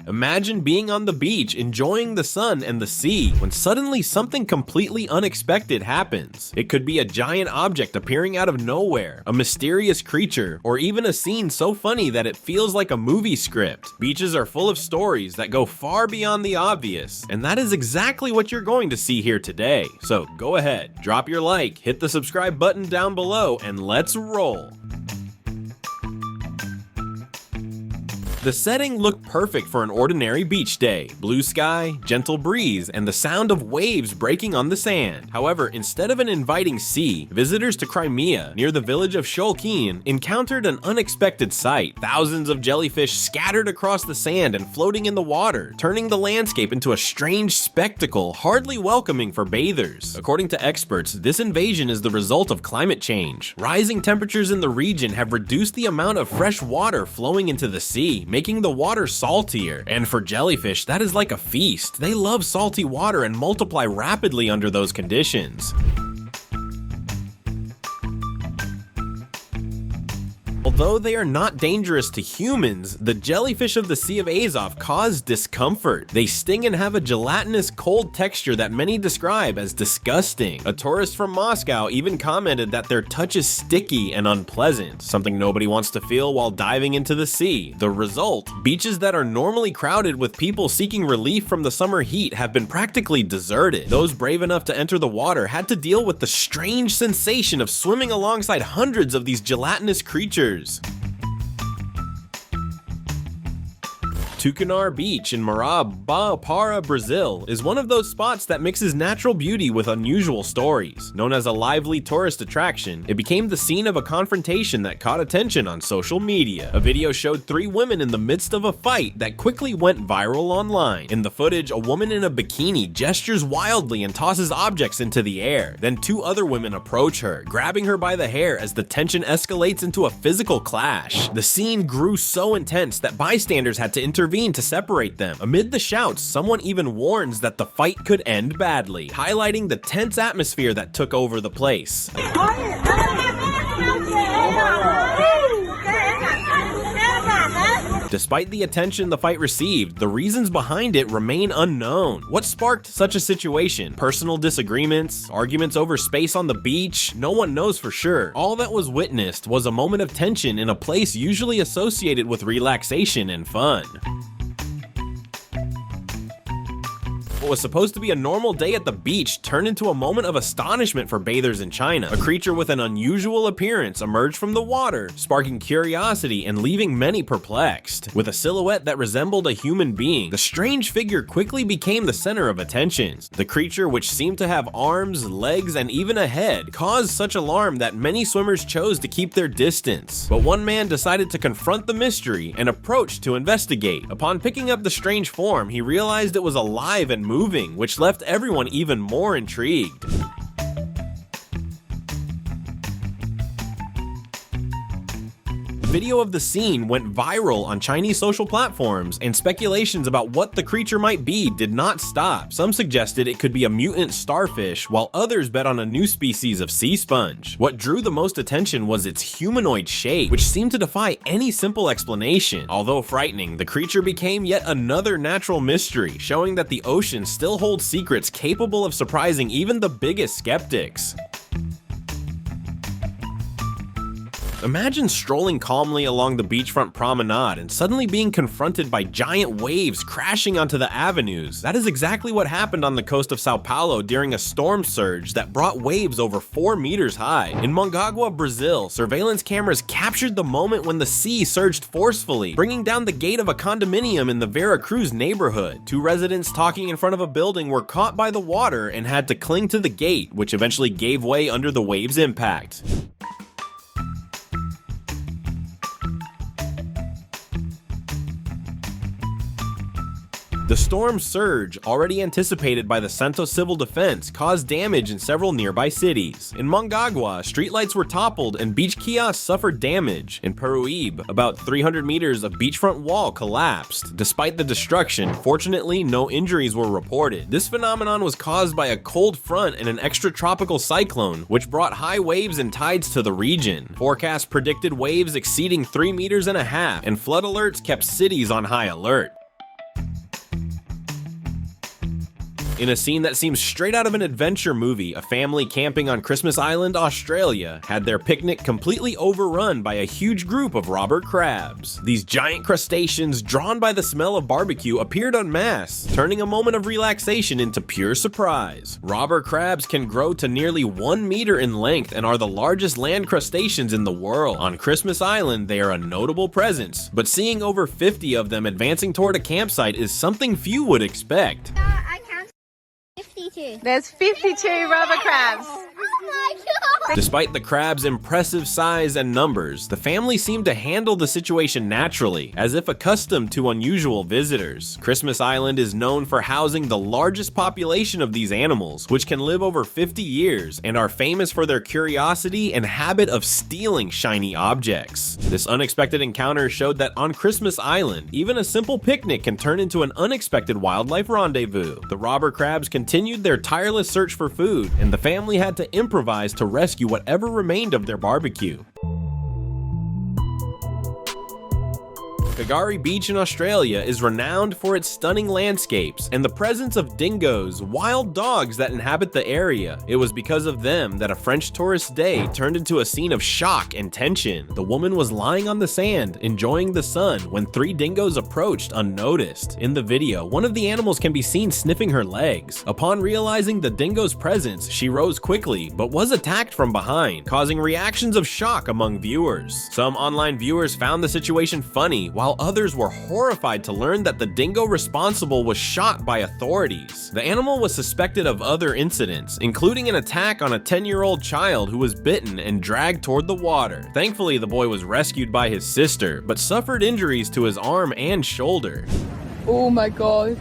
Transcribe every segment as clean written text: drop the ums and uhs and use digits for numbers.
Imagine being on the beach, enjoying the sun and the sea, when suddenly something completely unexpected happens. It could be a giant object appearing out of nowhere, a mysterious creature, or even a scene so funny that it feels like a movie script. Beaches are full of stories that go far beyond the obvious, and that is exactly what you're going to see here today. So go ahead, drop your like, hit the subscribe button down below, and let's roll. The setting looked perfect for an ordinary beach day. Blue sky, gentle breeze, and the sound of waves breaking on the sand. However, instead of an inviting sea, visitors to Crimea, near the village of Sholkin, encountered an unexpected sight. Thousands of jellyfish scattered across the sand and floating in the water, turning the landscape into a strange spectacle hardly welcoming for bathers. According to experts, this invasion is the result of climate change. Rising temperatures in the region have reduced the amount of fresh water flowing into the sea, making the water saltier. And for jellyfish, that is like a feast. They love salty water and multiply rapidly under those conditions. Although they are not dangerous to humans, the jellyfish of the Sea of Azov cause discomfort. They sting and have a gelatinous, cold texture that many describe as disgusting. A tourist from Moscow even commented that their touch is sticky and unpleasant, something nobody wants to feel while diving into the sea. The result, beaches that are normally crowded with people seeking relief from the summer heat have been practically deserted. Those brave enough to enter the water had to deal with the strange sensation of swimming alongside hundreds of these gelatinous creatures. Tucanar Beach in Marabá, Brazil is one of those spots that mixes natural beauty with unusual stories. Known as a lively tourist attraction, it became the scene of a confrontation that caught attention on social media. A video showed 3 women in the midst of a fight that quickly went viral online. In the footage, a woman in a bikini gestures wildly and tosses objects into the air. Then 2 other women approach her, grabbing her by the hair as the tension escalates into a physical clash. The scene grew so intense that bystanders had to intervene to separate them. Amid the shouts, someone even warns that the fight could end badly, highlighting the tense atmosphere that took over the place. Despite the attention the fight received, the reasons behind it remain unknown. What sparked such a situation? Personal disagreements? Arguments over space on the beach? No one knows for sure. All that was witnessed was a moment of tension in a place usually associated with relaxation and fun. What was supposed to be a normal day at the beach turned into a moment of astonishment for bathers in China. A creature with an unusual appearance emerged from the water, sparking curiosity and leaving many perplexed. With a silhouette that resembled a human being, the strange figure quickly became the center of attention. The creature, which seemed to have arms, legs, and even a head, caused such alarm that many swimmers chose to keep their distance. But one man decided to confront the mystery and approached to investigate. Upon picking up the strange form, he realized it was alive and moving, which left everyone even more intrigued. Video of the scene went viral on Chinese social platforms, and speculations about what the creature might be did not stop. Some suggested it could be a mutant starfish, while others bet on a new species of sea sponge. What drew the most attention was its humanoid shape, which seemed to defy any simple explanation. Although frightening, the creature became yet another natural mystery, showing that the ocean still holds secrets capable of surprising even the biggest skeptics. Imagine strolling calmly along the beachfront promenade and suddenly being confronted by giant waves crashing onto the avenues. That is exactly what happened on the coast of Sao Paulo during a storm surge that brought waves over 4 meters high. In Mongaguá, Brazil, surveillance cameras captured the moment when the sea surged forcefully, bringing down the gate of a condominium in the Vera Cruz neighborhood. 2 residents talking in front of a building were caught by the water and had to cling to the gate, which eventually gave way under the wave's impact. The storm surge, already anticipated by the Santos Civil Defense, caused damage in several nearby cities. In Mongaguá, streetlights were toppled and beach kiosks suffered damage. In Peruíbe, about 300 meters of beachfront wall collapsed. Despite the destruction, fortunately, no injuries were reported. This phenomenon was caused by a cold front and an extratropical cyclone, which brought high waves and tides to the region. Forecasts predicted waves exceeding 3.5 meters, and flood alerts kept cities on high alert. In a scene that seems straight out of an adventure movie, a family camping on Christmas Island, Australia, had their picnic completely overrun by a huge group of robber crabs. These giant crustaceans, drawn by the smell of barbecue, appeared en masse, turning a moment of relaxation into pure surprise. Robber crabs can grow to nearly 1 meter in length and are the largest land crustaceans in the world. On Christmas Island, they are a notable presence, but seeing over 50 of them advancing toward a campsite is something few would expect. I counted 52. There's 52 rubber crabs. Oh my god! Despite the crabs' impressive size and numbers, the family seemed to handle the situation naturally, as if accustomed to unusual visitors. Christmas Island is known for housing the largest population of these animals, which can live over 50 years and are famous for their curiosity and habit of stealing shiny objects. This unexpected encounter showed that on Christmas Island, even a simple picnic can turn into an unexpected wildlife rendezvous. The robber crabs continued their tireless search for food, and the family had to improvise to rescue whatever remained of their barbecue. Kagari Beach in Australia is renowned for its stunning landscapes and the presence of dingoes, wild dogs that inhabit the area. It was because of them that a French tourist's day turned into a scene of shock and tension. The woman was lying on the sand, enjoying the sun, when 3 dingoes approached unnoticed. In the video, one of the animals can be seen sniffing her legs. Upon realizing the dingo's presence, she rose quickly, but was attacked from behind, causing reactions of shock among viewers. Some online viewers found the situation funny, while others were horrified to learn that the dingo responsible was shot by authorities. The animal was suspected of other incidents, including an attack on a 10-year-old child who was bitten and dragged toward the water. Thankfully, the boy was rescued by his sister, but suffered injuries to his arm and shoulder. Oh my god.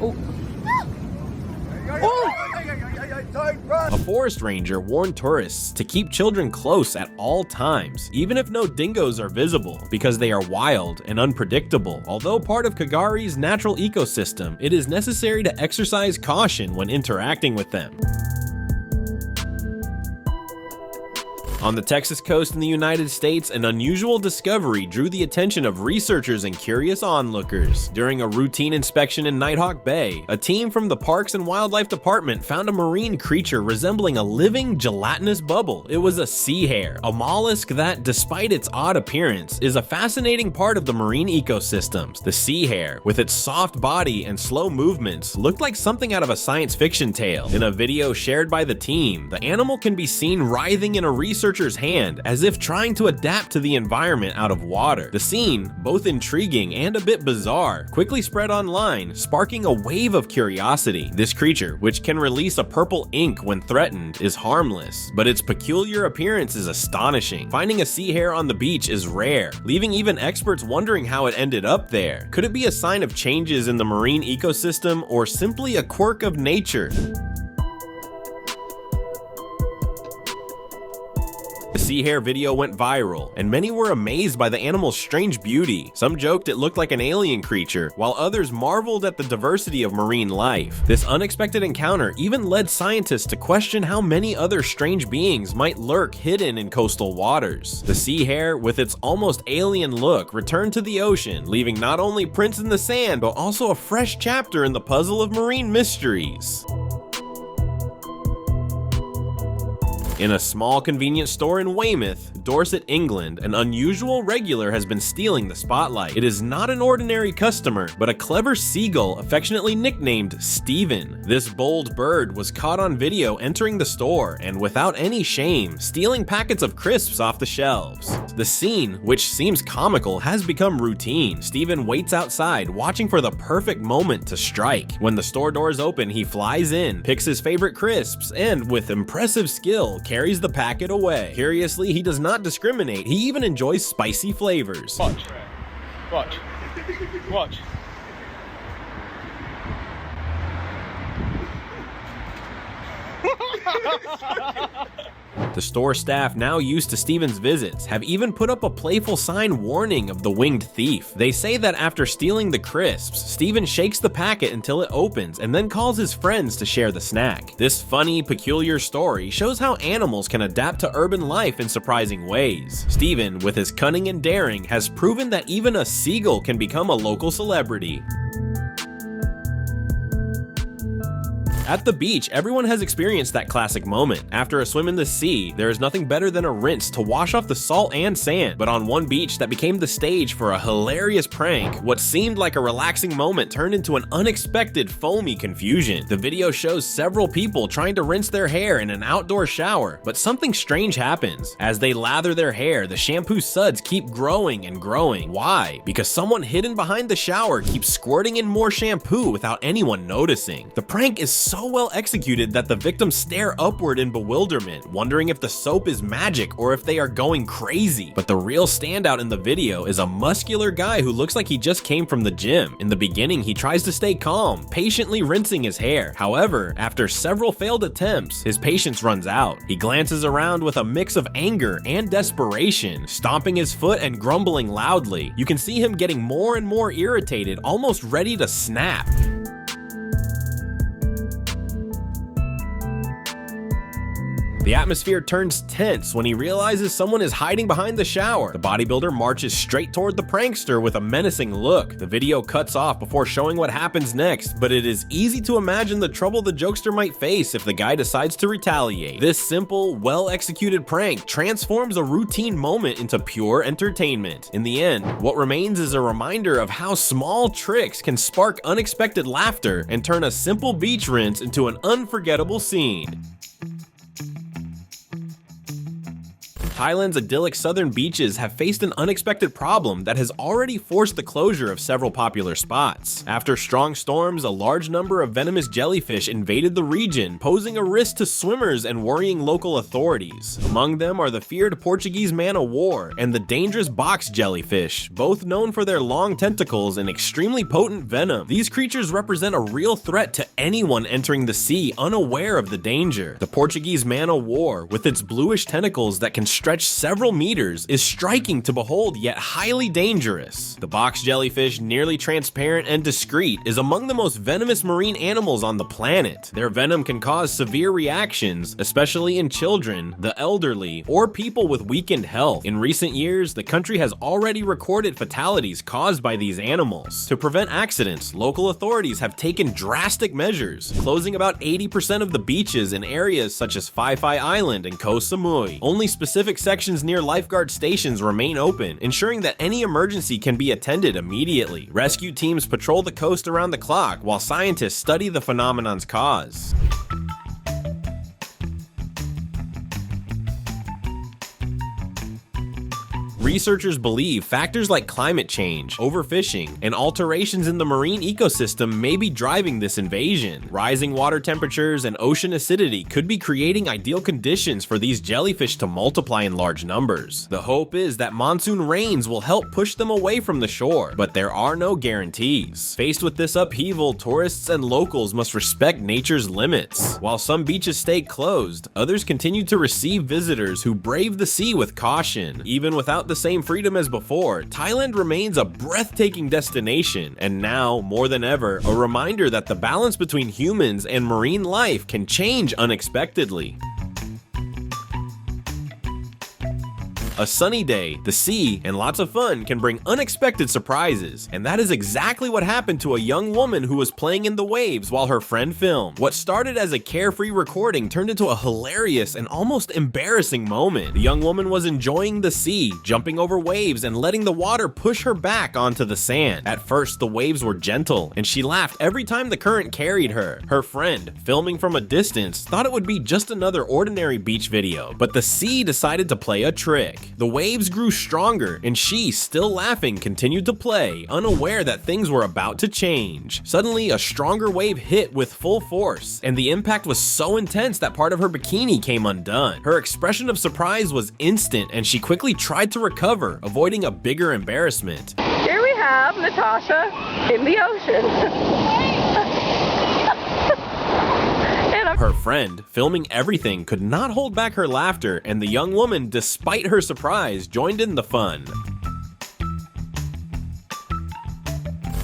Oh. Oh. A forest ranger warned tourists to keep children close at all times, even if no dingoes are visible, because they are wild and unpredictable. Although part of Kagari's natural ecosystem, it is necessary to exercise caution when interacting with them. On the Texas coast in the United States, an unusual discovery drew the attention of researchers and curious onlookers. During a routine inspection in Nighthawk Bay, a team from the Parks and Wildlife Department found a marine creature resembling a living gelatinous bubble. It was a sea hare, a mollusk that, despite its odd appearance, is a fascinating part of the marine ecosystems. The sea hare, with its soft body and slow movements, looked like something out of a science fiction tale. In a video shared by the team, the animal can be seen writhing in a researcher's hand, as if trying to adapt to the environment out of water. The scene, both intriguing and a bit bizarre, quickly spread online, sparking a wave of curiosity. This creature, which can release a purple ink when threatened, is harmless, but its peculiar appearance is astonishing. Finding a sea hare on the beach is rare, leaving even experts wondering how it ended up there. Could it be a sign of changes in the marine ecosystem, or simply a quirk of nature? The sea hare video went viral, and many were amazed by the animal's strange beauty. Some joked it looked like an alien creature, while others marveled at the diversity of marine life. This unexpected encounter even led scientists to question how many other strange beings might lurk hidden in coastal waters. The sea hare, with its almost alien look, returned to the ocean, leaving not only prints in the sand, but also a fresh chapter in the puzzle of marine mysteries. In a small convenience store in Weymouth, Dorset, England, an unusual regular has been stealing the spotlight. It is not an ordinary customer, but a clever seagull affectionately nicknamed Steven. This bold bird was caught on video entering the store and, without any shame, stealing packets of crisps off the shelves. The scene, which seems comical, has become routine. Steven waits outside, watching for the perfect moment to strike. When the store doors open, he flies in, picks his favorite crisps, and, with impressive skill, carries the packet away. Curiously, he does not discriminate. He even enjoys spicy flavors. Watch. Watch. Watch. The store staff, now used to Steven's visits, have even put up a playful sign warning of the winged thief. They say that after stealing the crisps, Steven shakes the packet until it opens and then calls his friends to share the snack. This funny, peculiar story shows how animals can adapt to urban life in surprising ways. Steven, with his cunning and daring, has proven that even a seagull can become a local celebrity. At the beach, everyone has experienced that classic moment. After a swim in the sea, there is nothing better than a rinse to wash off the salt and sand. But on one beach that became the stage for a hilarious prank, what seemed like a relaxing moment turned into an unexpected foamy confusion. The video shows several people trying to rinse their hair in an outdoor shower, but something strange happens. As they lather their hair, the shampoo suds keep growing and growing. Why? Because someone hidden behind the shower keeps squirting in more shampoo without anyone noticing. The prank is so well executed that the victims stare upward in bewilderment, wondering if the soap is magic or if they are going crazy. But the real standout in the video is a muscular guy who looks like he just came from the gym. In the beginning, he tries to stay calm, patiently rinsing his hair. However, after several failed attempts, his patience runs out. He glances around with a mix of anger and desperation, stomping his foot and grumbling loudly. You can see him getting more and more irritated, almost ready to snap. The atmosphere turns tense when he realizes someone is hiding behind the shower. The bodybuilder marches straight toward the prankster with a menacing look. The video cuts off before showing what happens next, but it is easy to imagine the trouble the jokester might face if the guy decides to retaliate. This simple, well-executed prank transforms a routine moment into pure entertainment. In the end, what remains is a reminder of how small tricks can spark unexpected laughter and turn a simple beach rinse into an unforgettable scene. Thailand's idyllic southern beaches have faced an unexpected problem that has already forced the closure of several popular spots. After strong storms, a large number of venomous jellyfish invaded the region, posing a risk to swimmers and worrying local authorities. Among them are the feared Portuguese man-o'-war and the dangerous box jellyfish, both known for their long tentacles and extremely potent venom. These creatures represent a real threat to anyone entering the sea unaware of the danger. The Portuguese man-o'-war, with its bluish tentacles that can stretch several meters, is striking to behold yet highly dangerous. The box jellyfish, nearly transparent and discreet, is among the most venomous marine animals on the planet. Their venom can cause severe reactions, especially in children, the elderly, or people with weakened health. In recent years, the country has already recorded fatalities caused by these animals. To prevent accidents, local authorities have taken drastic measures, closing about 80% of the beaches in areas such as Phi Phi Island and Koh Samui. Only specific sections near lifeguard stations remain open, ensuring that any emergency can be attended immediately. Rescue teams patrol the coast around the clock while scientists study the phenomenon's cause. Researchers believe factors like climate change, overfishing, and alterations in the marine ecosystem may be driving this invasion. Rising water temperatures and ocean acidity could be creating ideal conditions for these jellyfish to multiply in large numbers. The hope is that monsoon rains will help push them away from the shore, but there are no guarantees. Faced with this upheaval, tourists and locals must respect nature's limits. While some beaches stay closed, others continue to receive visitors who brave the sea with caution. Even without the same freedom as before, Thailand remains a breathtaking destination, and now, more than ever, a reminder that the balance between humans and marine life can change unexpectedly. A sunny day, the sea, and lots of fun can bring unexpected surprises, and that is exactly what happened to a young woman who was playing in the waves while her friend filmed. What started as a carefree recording turned into a hilarious and almost embarrassing moment. The young woman was enjoying the sea, jumping over waves and letting the water push her back onto the sand. At first, the waves were gentle, and she laughed every time the current carried her. Her friend, filming from a distance, thought it would be just another ordinary beach video, but the sea decided to play a trick. The waves grew stronger, and she, still laughing, continued to play, unaware that things were about to change. Suddenly, a stronger wave hit with full force, and the impact was so intense that part of her bikini came undone. Her expression of surprise was instant, and she quickly tried to recover, avoiding a bigger embarrassment. Here we have Natasha in the ocean. Her friend, filming everything, could not hold back her laughter, and the young woman, despite her surprise, joined in the fun.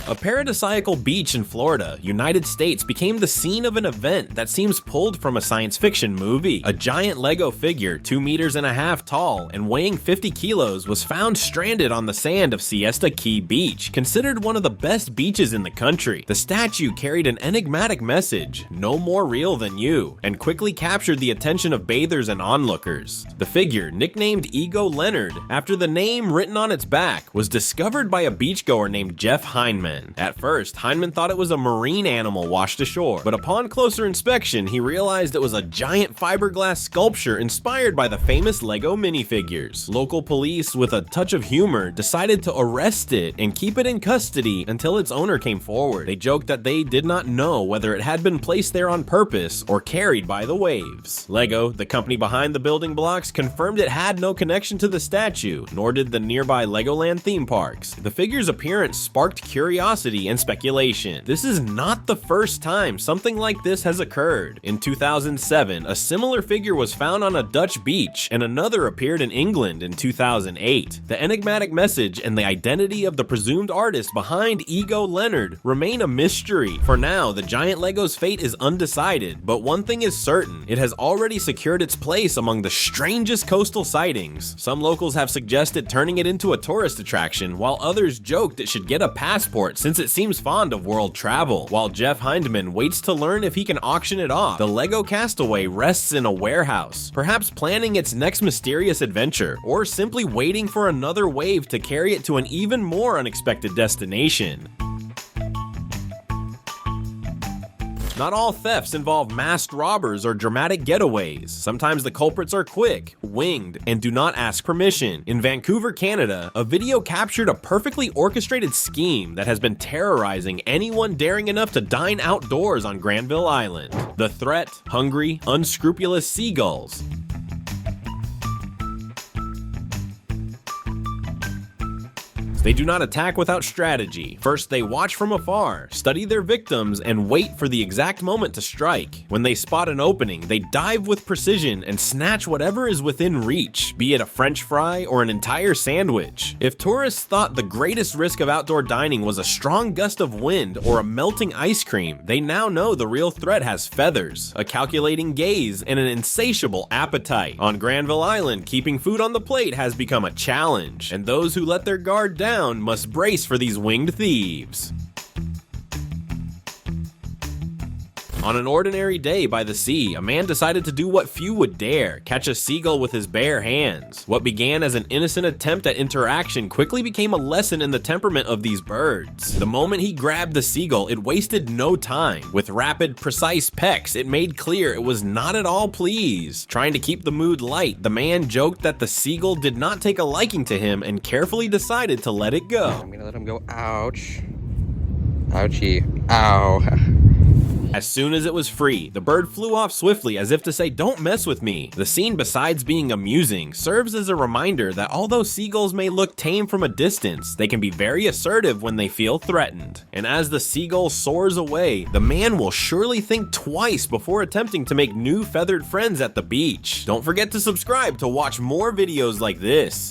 A paradisiacal beach in Florida, United States, became the scene of an event that seems pulled from a science fiction movie. A giant Lego figure, 2.5 meters tall and weighing 50 kilos, was found stranded on the sand of Siesta Key Beach, considered one of the best beaches in the country. The statue carried an enigmatic message, "No more real than you," and quickly captured the attention of bathers and onlookers. The figure, nicknamed Ego Leonard, after the name written on its back, was discovered by a beachgoer named Jeff Hindman. At first, Hindman thought it was a marine animal washed ashore, but upon closer inspection, he realized it was a giant fiberglass sculpture inspired by the famous Lego minifigures. Local police, with a touch of humor, decided to arrest it and keep it in custody until its owner came forward. They joked that they did not know whether it had been placed there on purpose or carried by the waves. Lego, the company behind the building blocks, confirmed it had no connection to the statue, nor did the nearby Legoland theme parks. The figure's appearance sparked curiosity and speculation. This is not the first time something like this has occurred. In 2007, a similar figure was found on a Dutch beach, and another appeared in England in 2008. The enigmatic message and the identity of the presumed artist behind Ego Leonard remain a mystery. For now, the giant Lego's fate is undecided, but one thing is certain: it has already secured its place among the strangest coastal sightings. Some locals have suggested turning it into a tourist attraction, while others joked it should get a passport since it seems fond of world travel. While Jeff Hindman waits to learn if he can auction it off, the Lego castaway rests in a warehouse, perhaps planning its next mysterious adventure, or simply waiting for another wave to carry it to an even more unexpected destination. Not all thefts involve masked robbers or dramatic getaways. Sometimes the culprits are quick, winged, and do not ask permission. In Vancouver, Canada, a video captured a perfectly orchestrated scheme that has been terrorizing anyone daring enough to dine outdoors on Granville Island. The threat: hungry, unscrupulous seagulls. They do not attack without strategy. First, they watch from afar, study their victims, and wait for the exact moment to strike. When they spot an opening, they dive with precision and snatch whatever is within reach, be it a French fry or an entire sandwich. If tourists thought the greatest risk of outdoor dining was a strong gust of wind or a melting ice cream, they now know the real threat has feathers, a calculating gaze, and an insatiable appetite. On Granville Island, keeping food on the plate has become a challenge, and those who let their guard down must brace for these winged thieves. On an ordinary day by the sea, a man decided to do what few would dare: catch a seagull with his bare hands. What began as an innocent attempt at interaction quickly became a lesson in the temperament of these birds. The moment he grabbed the seagull, it wasted no time. With rapid, precise pecks, it made clear it was not at all pleased. Trying to keep the mood light, the man joked that the seagull did not take a liking to him and carefully decided to let it go. I'm gonna let him go. Ouch. Ouchie. Ow. As soon as it was free, the bird flew off swiftly as if to say, "Don't mess with me." The scene, besides being amusing, serves as a reminder that although seagulls may look tame from a distance, they can be very assertive when they feel threatened. And as the seagull soars away, the man will surely think twice before attempting to make new feathered friends at the beach. Don't forget to subscribe to watch more videos like this.